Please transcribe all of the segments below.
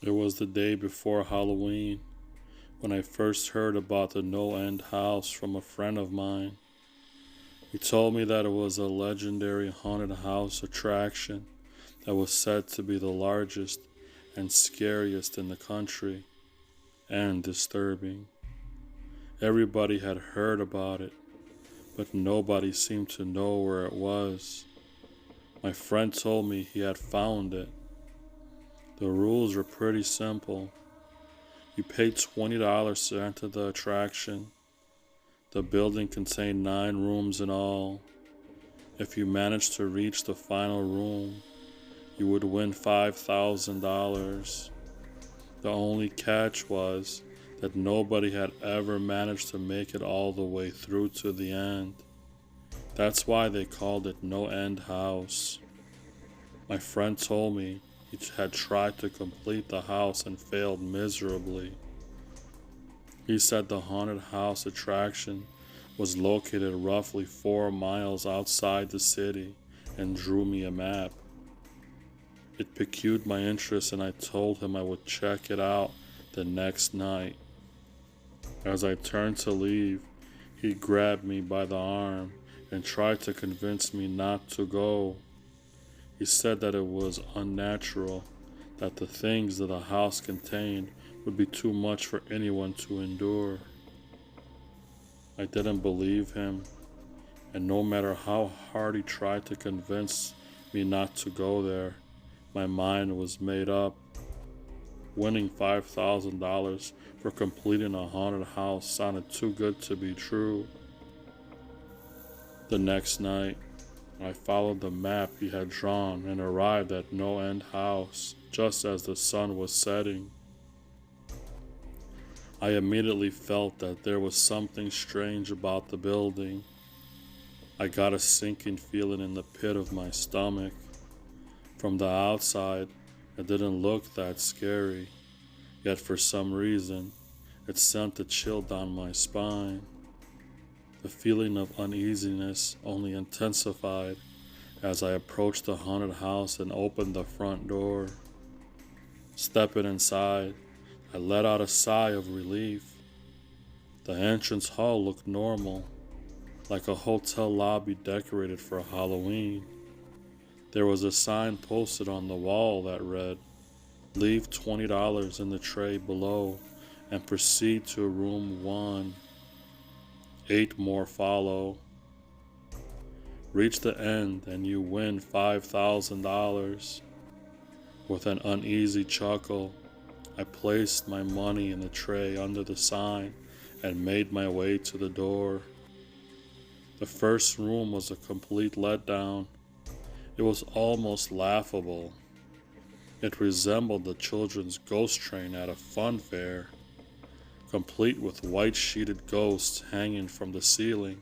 It was the day before Halloween when I first heard about the No End House from a friend of mine. He told me that it was a legendary haunted house attraction that was said to be the largest and scariest in the country, and disturbing. Everybody had heard about it, but nobody seemed to know where it was. My friend told me he had found it. The rules were pretty simple. You paid $20 to enter the attraction. The building contained 9 rooms in all. If you managed to reach the final room, you would win $5,000. The only catch was that nobody had ever managed to make it all the way through to the end. That's why they called it No End House. My friend told me he had tried to complete the house and failed miserably. He said the haunted house attraction was located roughly 4 miles outside the city and drew me a map. It piqued my interest and I told him I would check it out the next night. As I turned to leave, he grabbed me by the arm and tried to convince me not to go. He said that it was unnatural, that the things that the house contained would be too much for anyone to endure. I didn't believe him, and no matter how hard he tried to convince me not to go there, my mind was made up. Winning $5,000 for completing a haunted house sounded too good to be true. The next night, I followed the map he had drawn and arrived at No End House just as the sun was setting. I immediately felt that there was something strange about the building. I got a sinking feeling in the pit of my stomach. From the outside, it didn't look that scary, yet for some reason, it sent a chill down my spine. The feeling of uneasiness only intensified as I approached the haunted house and opened the front door. Stepping inside, I let out a sigh of relief. The entrance hall looked normal, like a hotel lobby decorated for Halloween. There was a sign posted on the wall that read, "Leave $20 in the tray below and proceed to room 1. 8 more follow. Reach the end and you win $5,000. With an uneasy chuckle, I placed my money in the tray under the sign and made my way to the door. The first room was a complete letdown. It was almost laughable. It resembled the children's ghost train at a fun fair, complete with white-sheeted ghosts hanging from the ceiling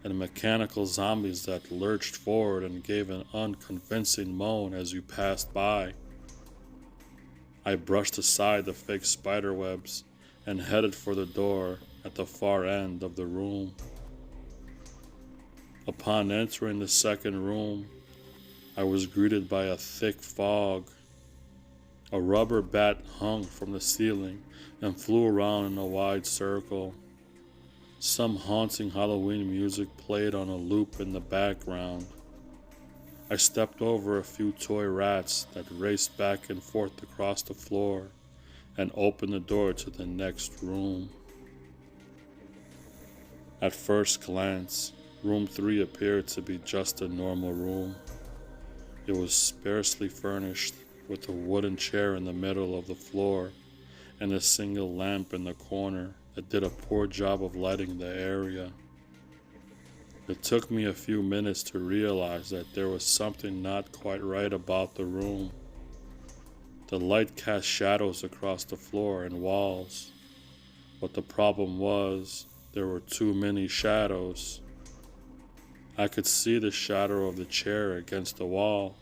and mechanical zombies that lurched forward and gave an unconvincing moan as you passed by. I brushed aside the fake spider webs and headed for the door at the far end of the room. Upon entering the second room, I was greeted by a thick fog. A rubber bat hung from the ceiling and flew around in a wide circle. Some haunting Halloween music played on a loop in the background. I stepped over a few toy rats that raced back and forth across the floor and opened the door to the next room. At first glance, room 3 appeared to be just a normal room. It was sparsely furnished, with a wooden chair in the middle of the floor and a single lamp in the corner that did a poor job of lighting the area. It took me a few minutes to realize that there was something not quite right about the room. The light cast shadows across the floor and walls, but the problem was there were too many shadows. I could see the shadow of the chair against the wall,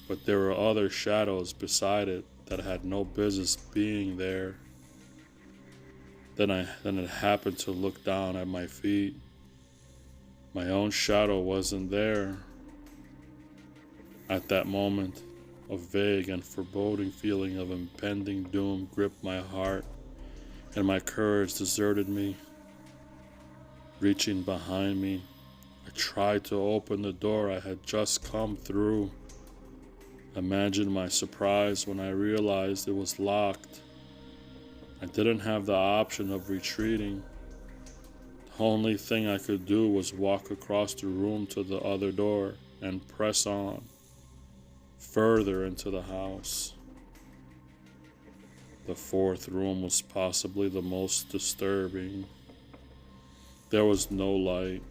but there were other shadows beside it that had no business being there. Then it happened to look down at my feet. My own shadow wasn't there. At that moment, A vague and foreboding feeling of impending doom gripped my heart, and my courage deserted me. Reaching behind me, I tried to open the door I had just come through. Imagine my surprise when I realized it was locked. I didn't have the option of retreating. The only thing I could do was walk across the room to the other door and press on, further into the house. The fourth room was possibly the most disturbing. There was no light.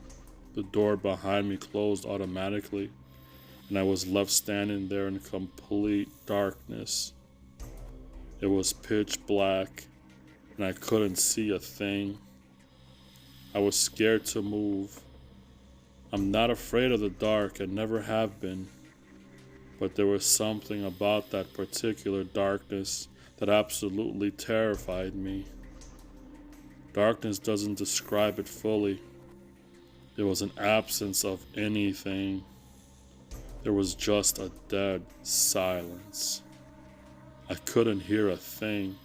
The door behind me closed automatically, and I was left standing there in complete darkness. It was pitch black, and I couldn't see a thing. I was scared to move. I'm not afraid of the dark and never have been, but there was something about that particular darkness that absolutely terrified me. Darkness doesn't describe it fully. It was an absence of anything. There was just a dead silence. I couldn't hear a thing.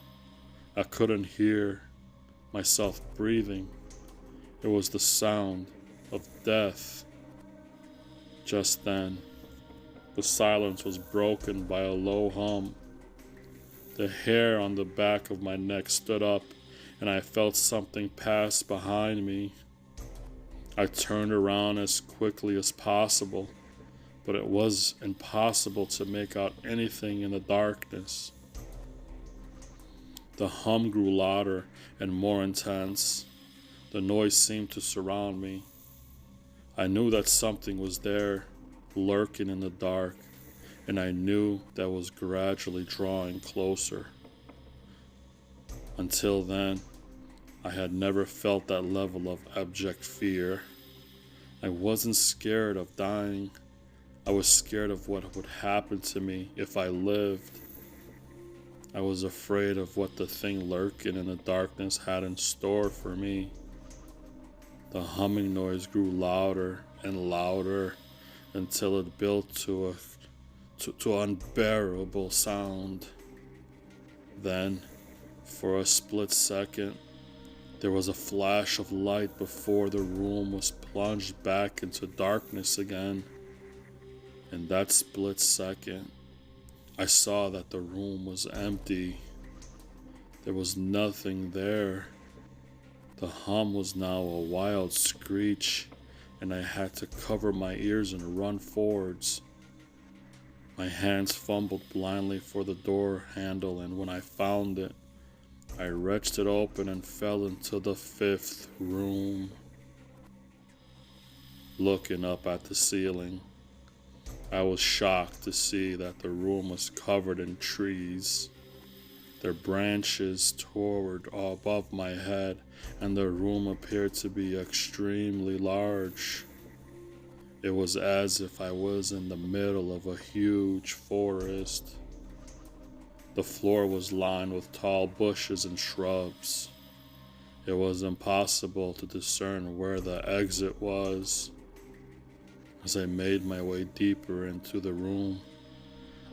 I couldn't hear myself breathing. It was the sound of death. Just then, the silence was broken by a low hum. The hair on the back of my neck stood up, and I felt something pass behind me. I turned around as quickly as possible, but it was impossible to make out anything in the darkness. The hum grew louder and more intense. The noise seemed to surround me. I knew that something was there, lurking in the dark, and I knew that was gradually drawing closer. Until then, I had never felt that level of abject fear. I wasn't scared of dying. I was scared of what would happen to me if I lived. I was afraid of what the thing lurking in the darkness had in store for me. The humming noise grew louder and louder until it built to unbearable sound. Then, for a split second, there was a flash of light before the room was plunged back into darkness again. In that split second, I saw that the room was empty. There was nothing there. The hum was now a wild screech, and I had to cover my ears and run forwards. My hands fumbled blindly for the door handle, and when I found it, I wrenched it open and fell into the fifth room. Looking up at the ceiling, I was shocked to see that the room was covered in trees. Their branches towered above my head, and the room appeared to be extremely large. It was as if I was in the middle of a huge forest. The floor was lined with tall bushes and shrubs. It was impossible to discern where the exit was. As I made my way deeper into the room,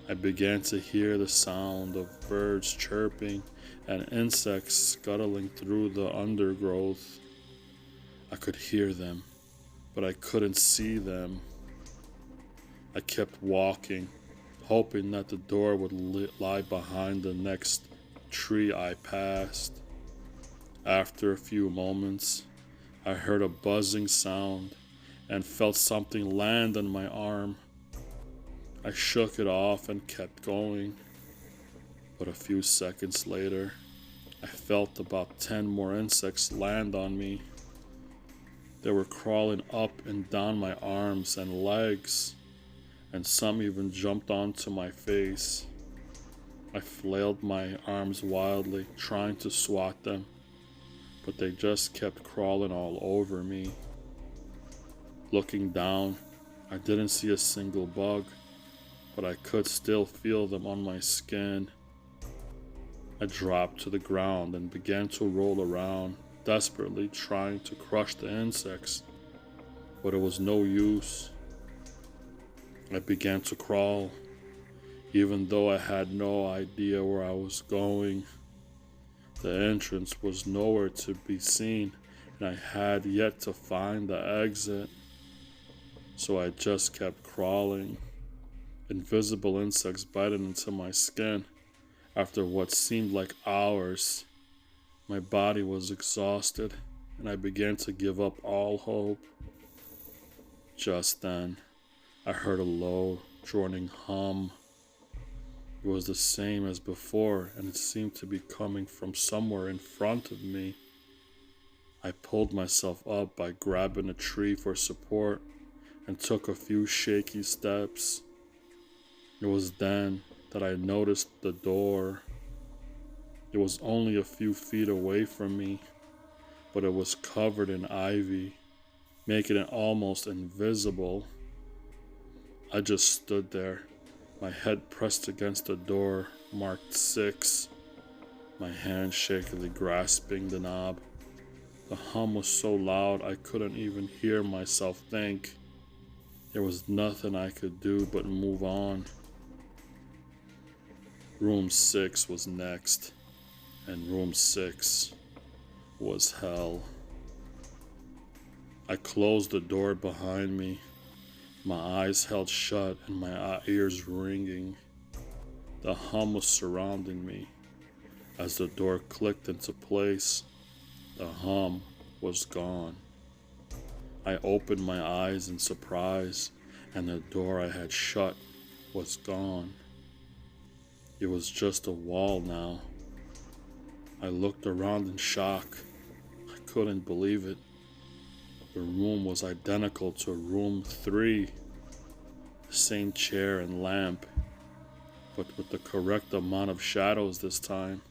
I began to hear the sound of birds chirping and insects scuttling through the undergrowth. I could hear them, but I couldn't see them. I kept walking, hoping that the door would lie behind the next tree I passed. After a few moments, I heard a buzzing sound and felt something land on my arm. I shook it off and kept going. But a few seconds later, I felt about 10 more insects land on me. They were crawling up and down my arms and legs, and some even jumped onto my face. I flailed my arms wildly, trying to swat them, but they just kept crawling all over me. Looking down, I didn't see a single bug, but I could still feel them on my skin. I dropped to the ground and began to roll around, desperately trying to crush the insects, but it was no use. I began to crawl. Even though I had no idea where I was going, the entrance was nowhere to be seen, and I had yet to find the exit. So I just kept crawling. Invisible insects bited into my skin. After what seemed like hours, my body was exhausted, and I began to give up all hope. Just then, I heard a low, droning hum. It was the same as before, and it seemed to be coming from somewhere in front of me. I pulled myself up by grabbing a tree for support and took a few shaky steps. It was then that I noticed the door. It was only a few feet away from me, but it was covered in ivy, making it almost invisible. I just stood there, my head pressed against the door marked 6, my hand shakily grasping the knob. The hum was so loud I couldn't even hear myself think. There was nothing I could do but move on. Room 6 was next, and room 6 was hell. I closed the door behind me, my eyes held shut and my ears ringing. The hum was surrounding me. As the door clicked into place, the hum was gone. I opened my eyes in surprise, and the door I had shut was gone. It was just a wall now. I looked around in shock. I couldn't believe it. The room was identical to room 3. The same chair and lamp, but with the correct amount of shadows this time.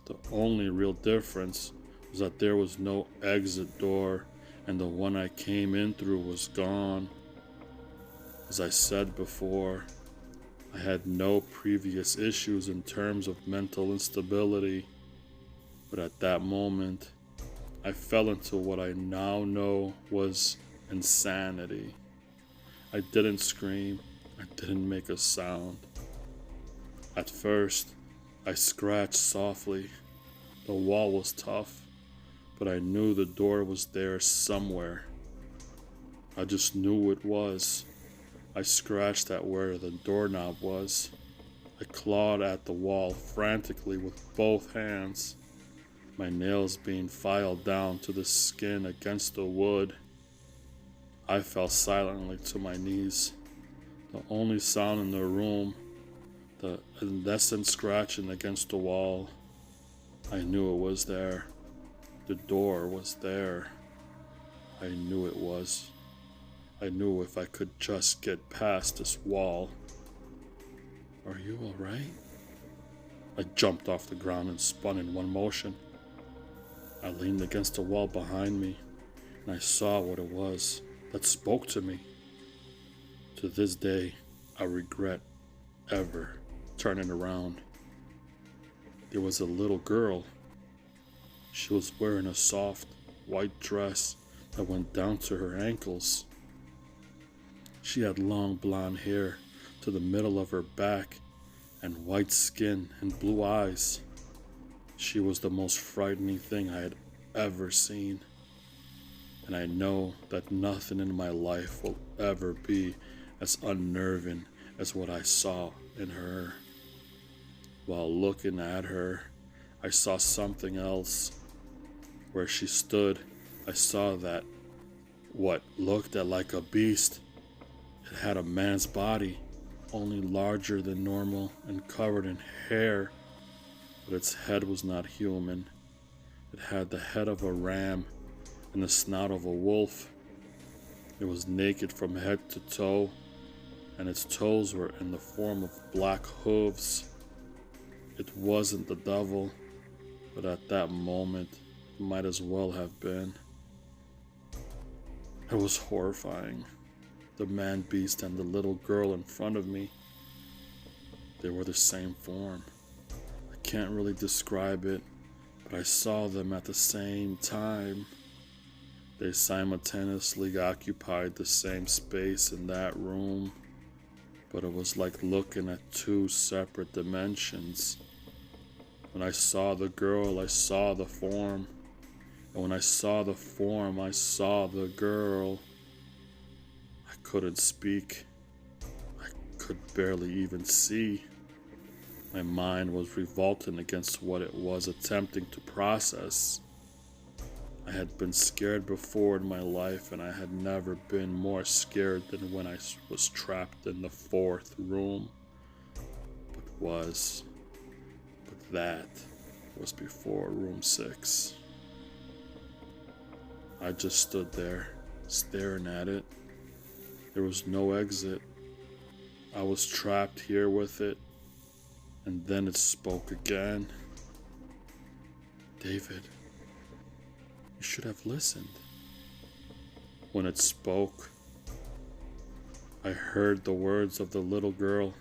The only real difference was that there was no exit door, and the one I came in through was gone. As I said before, I had no previous issues in terms of mental instability, but at that moment, I fell into what I now know was insanity. I didn't scream, I didn't make a sound. At first, I scratched softly. The wall was tough, but I knew the door was there somewhere. I just knew it was. I scratched at where the doorknob was. I clawed at the wall frantically with both hands, my nails being filed down to the skin against the wood. I fell silently to my knees. The only sound in the room, the incessant scratching against the wall. I knew it was there. The door was there. I knew it was. I knew if I could just get past this wall. Are you all right? I jumped off the ground and spun in one motion. I leaned against the wall behind me, and I saw what it was that spoke to me. To this day, I regret ever turning around. There was a little girl. She was wearing a soft, white dress that went down to her ankles. She had long blonde hair to the middle of her back and white skin and blue eyes. She was the most frightening thing I had ever seen. And I know that nothing in my life will ever be as unnerving as what I saw in her. While looking at her, I saw something else. Where she stood, I saw that what looked like a beast. It had a man's body, only larger than normal and covered in hair, but its head was not human. It had the head of a ram and the snout of a wolf. It was naked from head to toe, and its toes were in the form of black hooves. It wasn't the devil, but at that moment, it might as well have been. It was horrifying. The man-beast and the little girl in front of me, they were the same form. I can't really describe it, but I saw them at the same time. They simultaneously occupied the same space in that room, but it was like looking at two separate dimensions. When I saw the girl, I saw the form. And when I saw the form, I saw the girl. I couldn't speak. I could barely even see. My mind was revolting against what it was attempting to process. I had been scared before in my life, and I had never been more scared than when I was trapped in the fourth room. But that was before room 6. I just stood there, staring at it. There was no exit. I was trapped here with it. And then it spoke again. David, you should have listened. When it spoke, I heard the words of the little girl,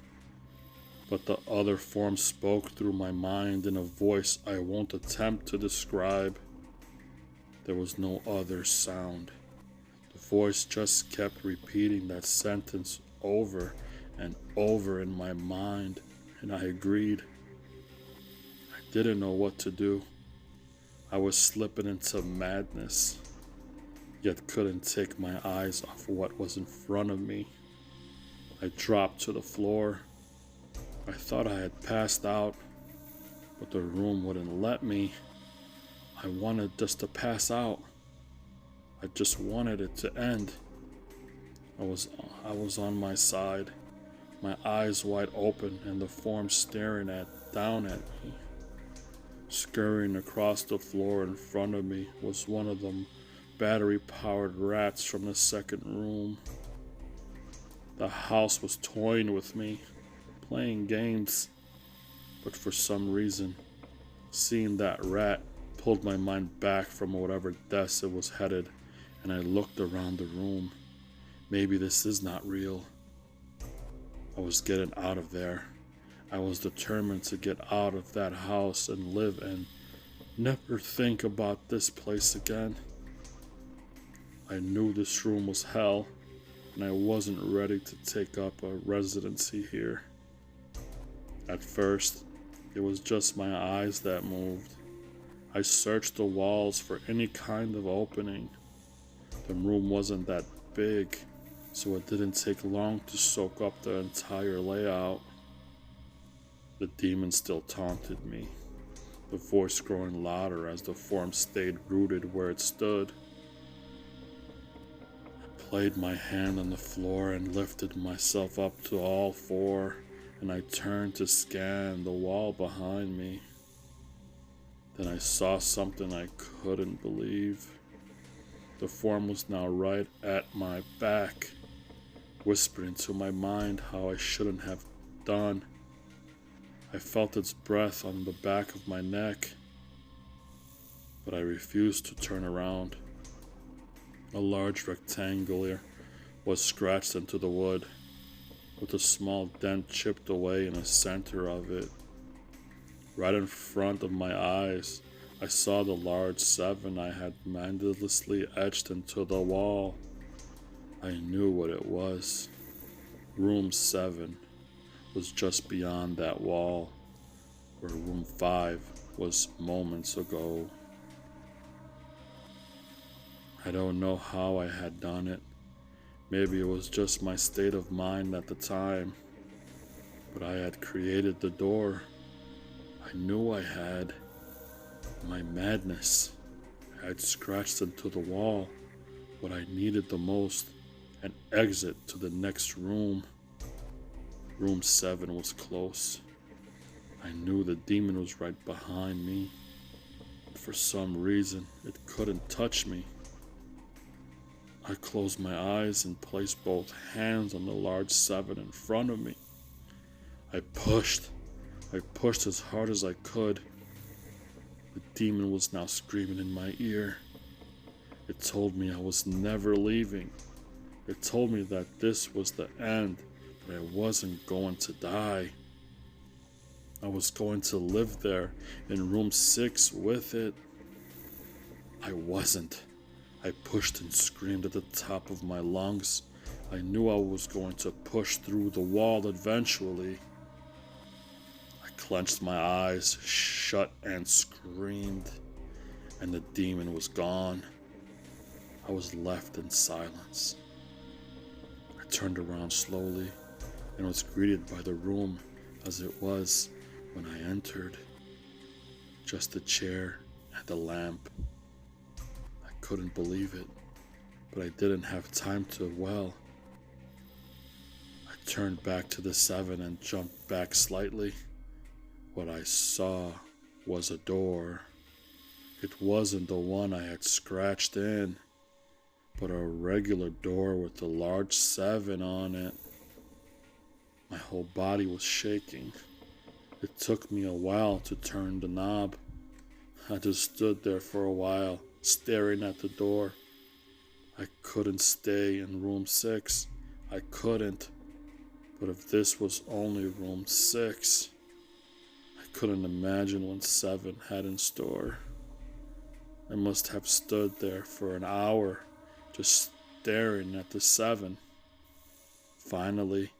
but the other form spoke through my mind in a voice I won't attempt to describe. There was no other sound. The voice just kept repeating that sentence over and over in my mind, and I agreed. I didn't know what to do. I was slipping into madness, yet couldn't take my eyes off what was in front of me. I dropped to the floor. I thought I had passed out, but the room wouldn't let me. I wanted just to pass out. I just wanted it to end. I was on my side, my eyes wide open, and the form staring down at me. Scurrying across the floor in front of me was one of them battery-powered rats from the second room. The house was toying with me, playing games, but for some reason, seeing that rat pulled my mind back from whatever death it was headed, and I looked around the room. Maybe this is not real. I was getting out of there. I was determined to get out of that house and live and never think about this place again. I knew this room was hell, and I wasn't ready to take up a residency here. At first, it was just my eyes that moved. I searched the walls for any kind of opening. The room wasn't that big, so it didn't take long to soak up the entire layout. The demon still taunted me, the voice growing louder as the form stayed rooted where it stood. I played my hand on the floor and lifted myself up to all four, and I turned to scan the wall behind me. Then I saw something I couldn't believe. The form was now right at my back, whispering to my mind how I shouldn't have done. I felt its breath on the back of my neck, but I refused to turn around. A large rectangle was scratched into the wood, with a small dent chipped away in the center of it. Right in front of my eyes, I saw the large 7 I had mindlessly etched into the wall. I knew what it was. Room 7 was just beyond that wall, where room 5 was moments ago. I don't know how I had done it. Maybe it was just my state of mind at the time, but I had created the door. I knew I had. My madness had scratched into the wall what I needed the most, an exit to the next room. Room 7 was close. I knew the demon was right behind me, but for some reason it couldn't touch me. I closed my eyes and placed both hands on the large 7 in front of me. I pushed as hard as I could. The demon was now screaming in my ear. It told me I was never leaving. It told me that this was the end, but I wasn't going to die. I was going to live there in room 6 with it. I wasn't. I pushed and screamed at the top of my lungs. I knew I was going to push through the wall eventually. I clenched my eyes shut and screamed, and the demon was gone. I was left in silence. I turned around slowly and was greeted by the room as it was when I entered. Just a chair and a lamp. I couldn't believe it, but I didn't have time to dwell. I turned back to the 7 and jumped back slightly. What I saw was a door. It wasn't the one I had scratched in, but a regular door with a large 7 on it. My whole body was shaking. It took me a while to turn the knob. I just stood there for a while, staring at the door. I couldn't stay in room 6. I couldn't. But if this was only room 6, I couldn't imagine what 7 had in store. I must have stood there for an hour, just staring at the 7. Finally,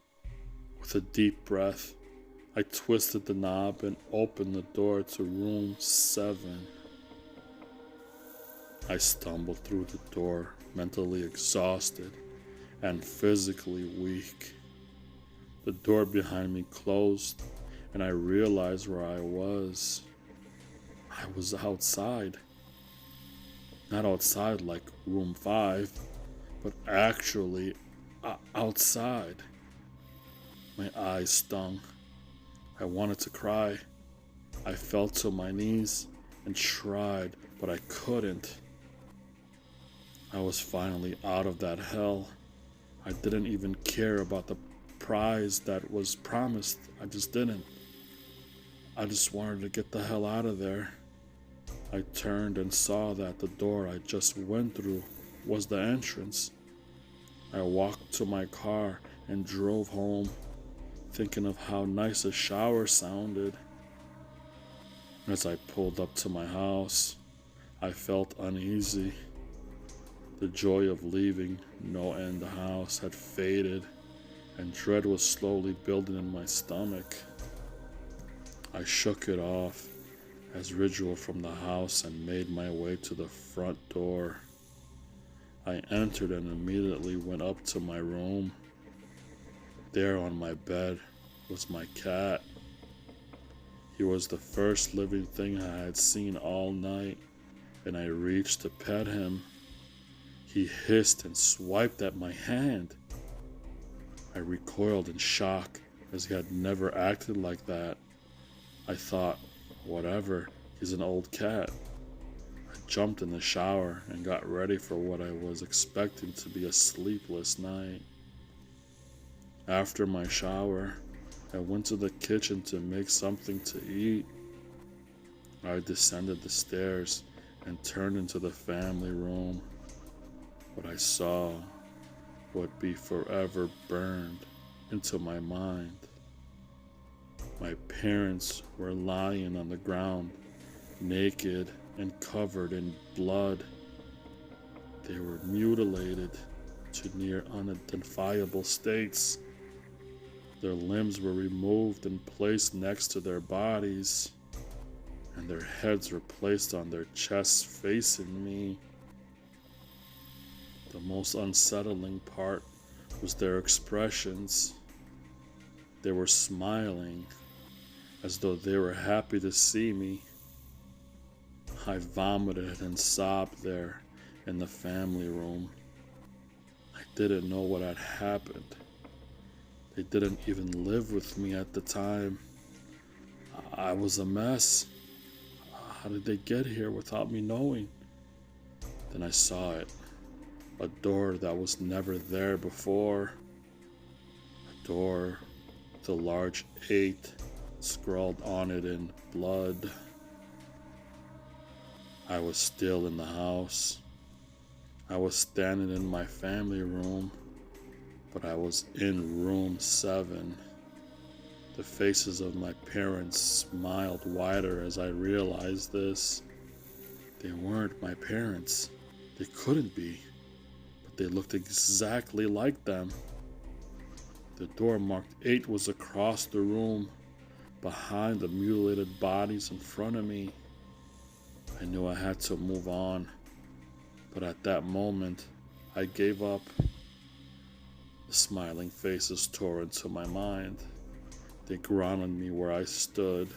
with a deep breath, I twisted the knob and opened the door to room 7. I stumbled through the door, mentally exhausted and physically weak. The door behind me closed, and I realized where I was. I was outside. Not outside like room 5, but actually outside. My eyes stung. I wanted to cry. I fell to my knees and tried, but I couldn't. I was finally out of that hell. I didn't even care about the prize that was promised. I just didn't. I just wanted to get the hell out of there. I turned and saw that the door I just went through was the entrance. I walked to my car and drove home, thinking of how nice a shower sounded. As I pulled up to my house, I felt uneasy. The joy of leaving No-End House had faded, and dread was slowly building in my stomach. I shook it off as ritual from the house and made my way to the front door. I entered and immediately went up to my room. There on my bed was my cat. He was the first living thing I had seen all night, and I reached to pet him. He hissed and swiped at my hand. I recoiled in shock, as he had never acted like that. I thought, whatever, he's an old cat. I jumped in the shower and got ready for what I was expecting to be a sleepless night. After my shower, I went to the kitchen to make something to eat. I descended the stairs and turned into the family room. What I saw would be forever burned into my mind. My parents were lying on the ground, naked and covered in blood. They were mutilated to near unidentifiable states. Their limbs were removed and placed next to their bodies, and their heads were placed on their chests facing me. The most unsettling part was their expressions. They were smiling, as though they were happy to see me. I vomited and sobbed there in the family room. I didn't know what had happened. They didn't even live with me at the time. I was a mess. How did they get here without me knowing? Then I saw it. A door that was never there before. A door with a large 8 scrawled on it in blood. I was still in the house. I was standing in my family room, but I was in room 7. The faces of my parents smiled wider as I realized this. They weren't my parents. They couldn't be. But They looked exactly like them. The door marked 8 was across the room, behind the mutilated bodies in front of me. I knew I had to move on, but at that moment, I gave up. The smiling faces tore into my mind. They grounded me where I stood.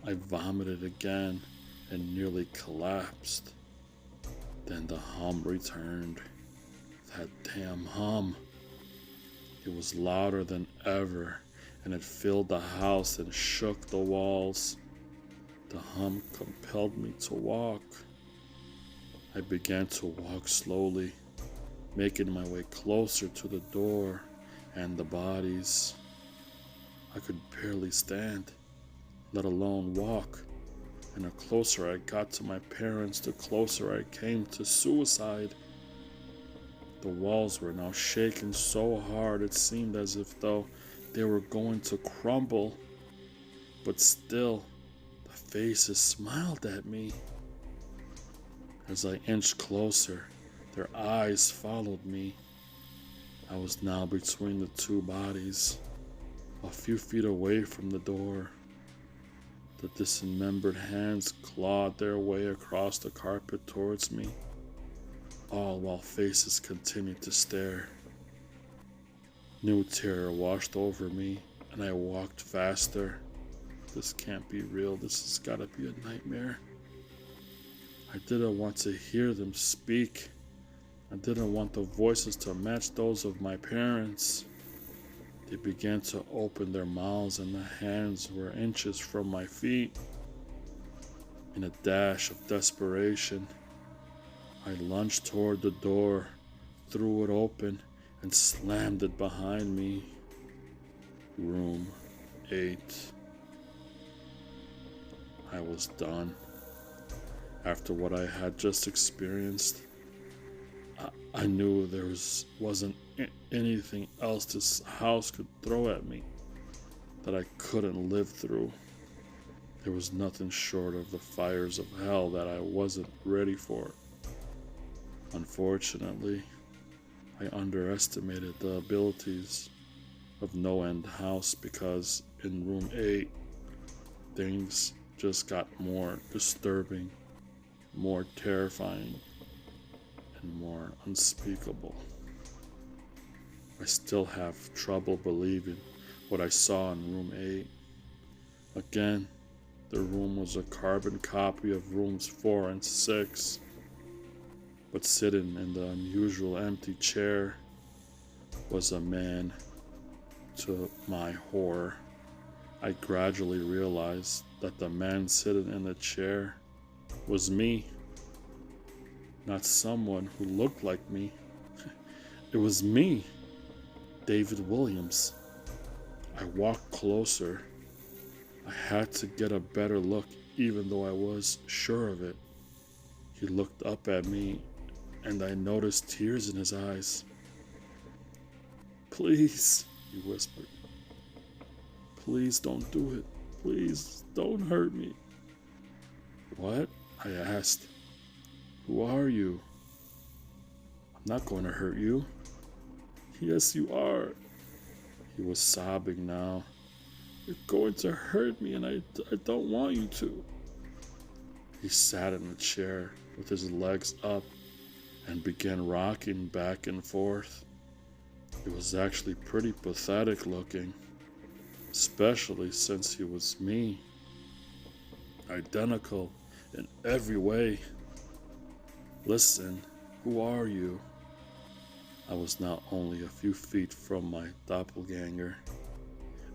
I vomited again and nearly collapsed. Then the hum returned. That damn hum. It was louder than ever, and it filled the house and shook the walls. The hum compelled me to walk. I began to walk slowly, making my way closer to the door and the bodies. I could barely stand, let alone walk, and the closer I got to my parents, the closer I came to suicide. The walls were now shaking so hard it seemed as if though they were going to crumble, but still, the faces smiled at me. As I inched closer, their eyes followed me. I was now between the two bodies, a few feet away from the door. The dismembered hands clawed their way across the carpet towards me, all while faces continued to stare. New terror washed over me, and I walked faster. This can't be real. This has got to be a nightmare. I didn't want to hear them speak. I didn't want the voices to match those of my parents. They began to open their mouths, and the hands were inches from my feet. In a dash of desperation, I lunged toward the door, threw it open, and slammed it behind me. Room 8. I was done. After what I had just experienced, I knew there wasn't anything else this house could throw at me that I couldn't live through. There was nothing short of the fires of hell that I wasn't ready for. Unfortunately, I underestimated the abilities of No End House because in room 8, things just got more disturbing, more terrifying, and more unspeakable. I still have trouble believing what I saw in room 8. Again, the room was a carbon copy of rooms 4 and 6, but sitting in the unusual empty chair was a man. To my horror, I gradually realized that the man sitting in the chair was me. Not someone who looked like me. It was me, David Williams. I walked closer. I had to get a better look, even though I was sure of it. He looked up at me, and I noticed tears in his eyes. "Please," he whispered. "Please don't do it. Please don't hurt me." "What?" I asked. "Who are you?" "I'm not going to hurt you." "Yes, you are." He was sobbing now. "You're going to hurt me, and I don't want you to." He sat in the chair with his legs up and began rocking back and forth. It was actually pretty pathetic looking, especially since he was me. Identical in every way. "Listen, who are you?" I was now only a few feet from my doppelganger.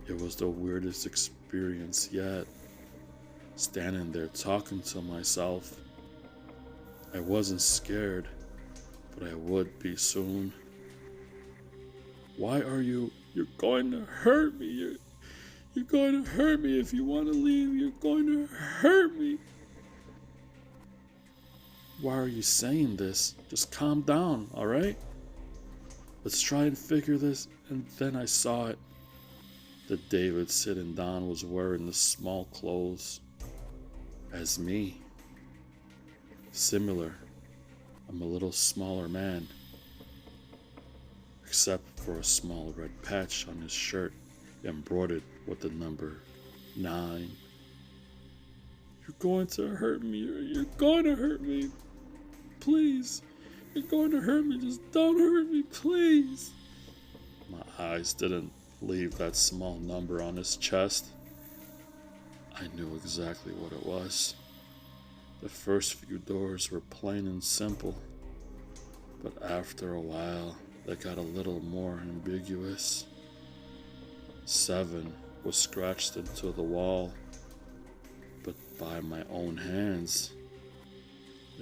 It was the weirdest experience yet, standing there talking to myself. I wasn't scared, but I would be soon. "Why are you? You're going to hurt me. You're going to hurt me if you want to leave. You're going to hurt me." "Why are you saying this? Just calm down, all right? Let's try and figure this." And then I saw it. The David sitting down was wearing the small clothes as me. Similar. I'm a little smaller man, except for a small red patch on his shirt embroidered with the number 9. You're going to hurt me. You're going to hurt me. Please. You're going to hurt me. Just don't hurt me, please. My eyes didn't leave that small number on his chest. I knew exactly what it was. The first few doors were plain and simple, but after a while, they got a little more ambiguous. 7 was scratched into the wall, but by my own hands.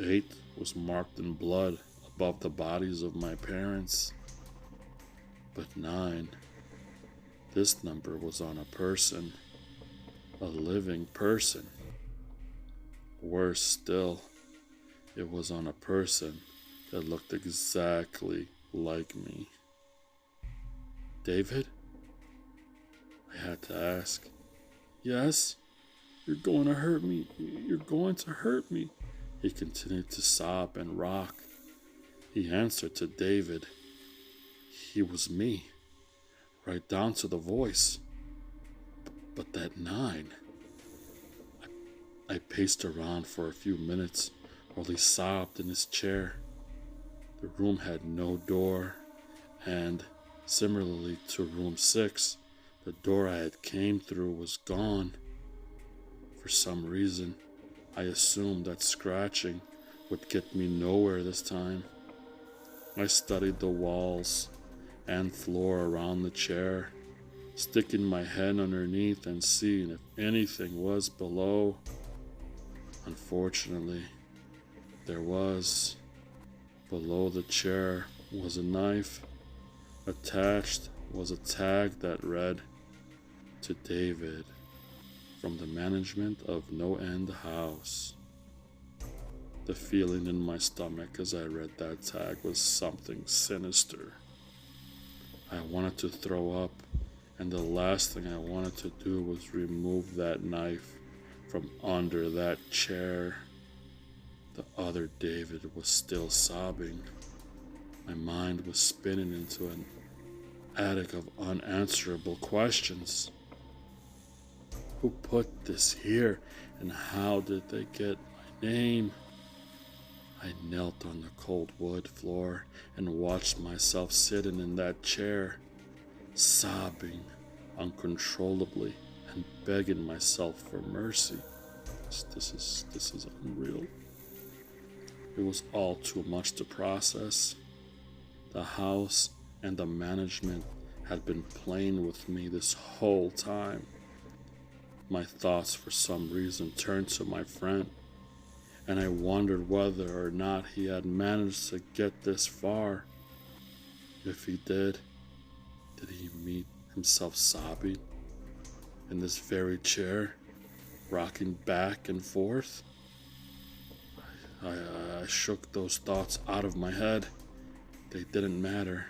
8 was marked in blood above the bodies of my parents. But 9, this number was on a person, a living person. Worse still, it was on a person that looked exactly like me. David? I had to ask. Yes? You're going to hurt me. You're going to hurt me. He continued to sob and rock. He answered to David. He was me, right down to the voice. But that 9. I paced around for a few minutes while he sobbed in his chair. The room had no door, and similarly to room 6, the door I had came through was gone. For some reason, I assumed that scratching would get me nowhere this time. I studied the walls and floor around the chair, sticking my head underneath and seeing if anything was below. Unfortunately, there was. Below the chair was a knife. Attached was a tag that read, "To David, from the management of No End House." The feeling in my stomach as I read that tag was something sinister. I wanted to throw up, and the last thing I wanted to do was remove that knife from under that chair. The other David was still sobbing. My mind was spinning into an attic of unanswerable questions. Who put this here, and how did they get my name? I knelt on the cold wood floor and watched myself sitting in that chair, sobbing uncontrollably and begging myself for mercy. This is unreal. It was all too much to process. The house and the management had been playing with me this whole time. My thoughts for some reason turned to my friend, and I wondered whether or not he had managed to get this far. If he did he meet himself sobbing in this very chair, rocking back and forth? I shook those thoughts out of my head. They didn't matter.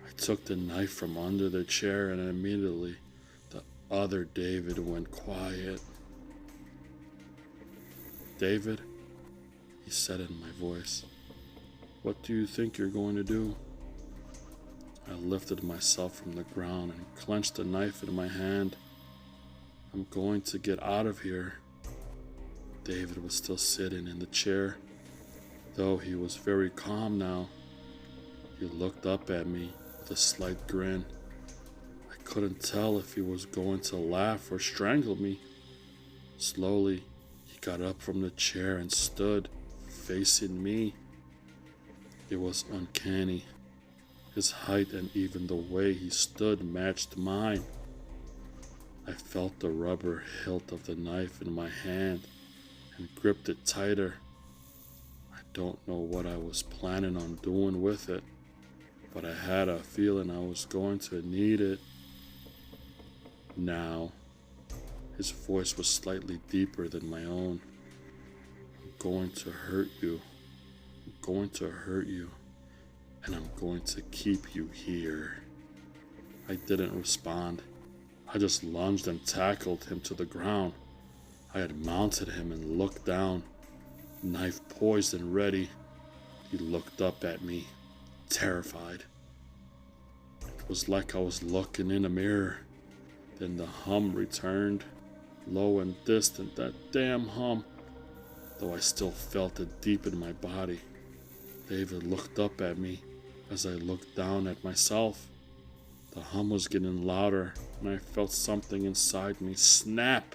I took the knife from under the chair, and immediately the other David went quiet. David, he said in my voice, what do you think you're going to do? I lifted myself from the ground and clenched the knife in my hand. I'm going to get out of here. David was still sitting in the chair, though he was very calm now. He looked up at me with a slight grin. I couldn't tell if he was going to laugh or strangle me. Slowly, he got up from the chair and stood, facing me. It was uncanny. His height and even the way he stood matched mine. I felt the rubber hilt of the knife in my hand and gripped it tighter. I don't know what I was planning on doing with it, but I had a feeling I was going to need it. Now, his voice was slightly deeper than my own. I'm going to hurt you. I'm going to hurt you. And I'm going to keep you here. I didn't respond. I just lunged and tackled him to the ground. I had mounted him and looked down, knife poised and ready. He looked up at me, terrified. was like I was looking in a mirror. Then the hum returned, low and distant, that damn hum, though I still felt it deep in my body. David looked up at me as I looked down at myself. The hum was getting louder, and I felt something inside me snap.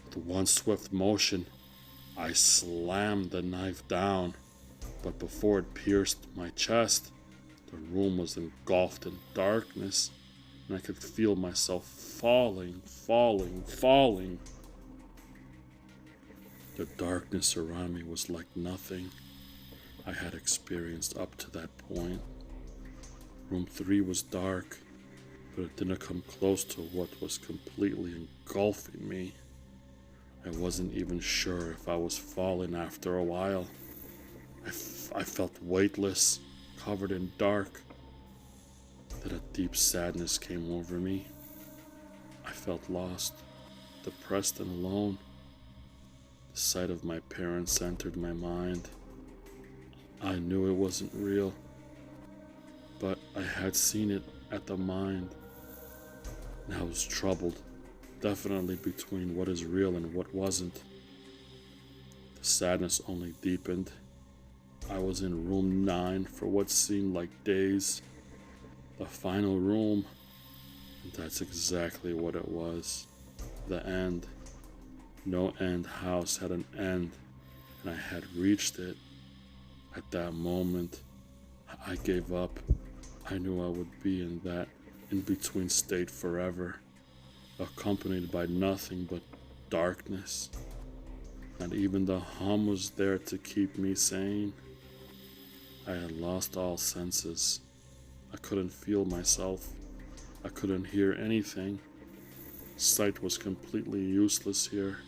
With one swift motion, I slammed the knife down, but before it pierced my chest, the room was engulfed in darkness, and I could feel myself falling. The darkness around me was like nothing I had experienced up to that point. Room 3 was dark, but it didn't come close to what was completely engulfing me. I wasn't even sure if I was falling after a while. I felt weightless, covered in dark. Then a deep sadness came over me. I felt lost, depressed and alone. The sight of my parents entered my mind. I knew it wasn't real, but I had seen it at the mind, and I was troubled, definitely between what is real and what wasn't. The sadness only deepened. I was in room 9 for what seemed like days, the final room, and that's exactly what it was. The end. No End House had an end, and I had reached it. At that moment, I gave up. I knew I would be in that in-between state forever, accompanied by nothing but darkness. Not even the hum was there to keep me sane. I had lost all senses. I couldn't feel myself. I couldn't hear anything. Sight was completely useless here.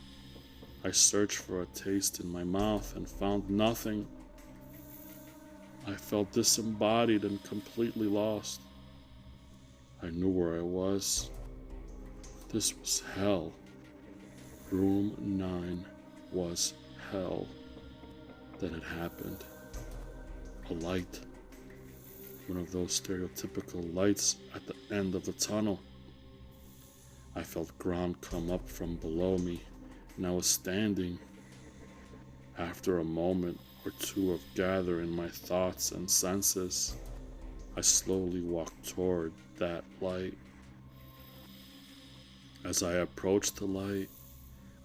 I searched for a taste in my mouth and found nothing. I felt disembodied and completely lost. I knew where I was. This was hell. Room 9 was hell. Then it happened. A light. One of those stereotypical lights at the end of the tunnel. I felt ground come up from below me, and I was standing. After a moment or two of gathering my thoughts and senses, I slowly walked toward that light. As I approached the light,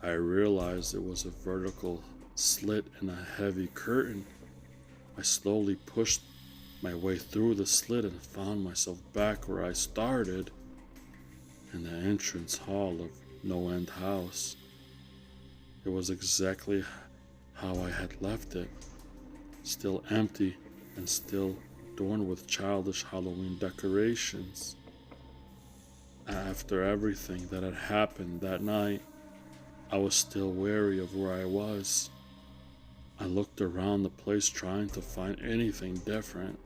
I realized it was a vertical slit in a heavy curtain. I slowly pushed my way through the slit and found myself back where I started, in the entrance hall of No End House. It was exactly how I had left it, still empty and still adorned with childish Halloween decorations. After everything that had happened that night, I was still wary of where I was. I looked around the place trying to find anything different.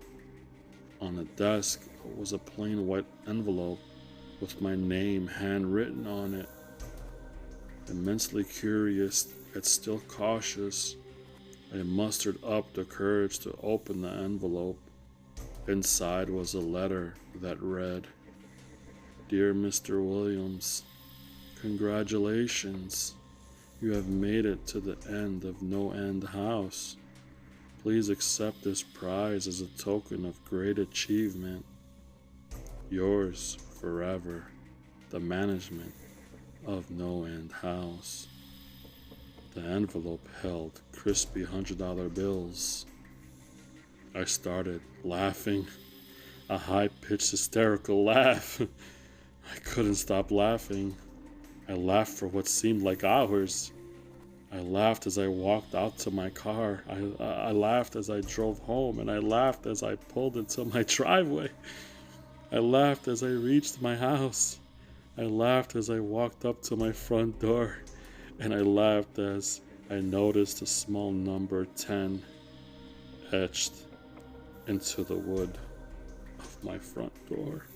On the desk was a plain white envelope with my name handwritten on it. Immensely curious, yet still cautious, I mustered up the courage to open the envelope. Inside was a letter that read, "Dear Mr. Williams, congratulations. You have made it to the end of No End House. Please accept this prize as a token of great achievement. Yours forever, the management of No End House." The envelope held crispy $100 bills. I started laughing, a high-pitched hysterical laugh. I couldn't stop laughing. I laughed for what seemed like hours. I laughed as I walked out to my car. I laughed as I drove home, and I laughed as I pulled into my driveway. I laughed as I reached my house. I laughed as I walked up to my front door, and I laughed as I noticed the small number 10 etched into the wood of my front door.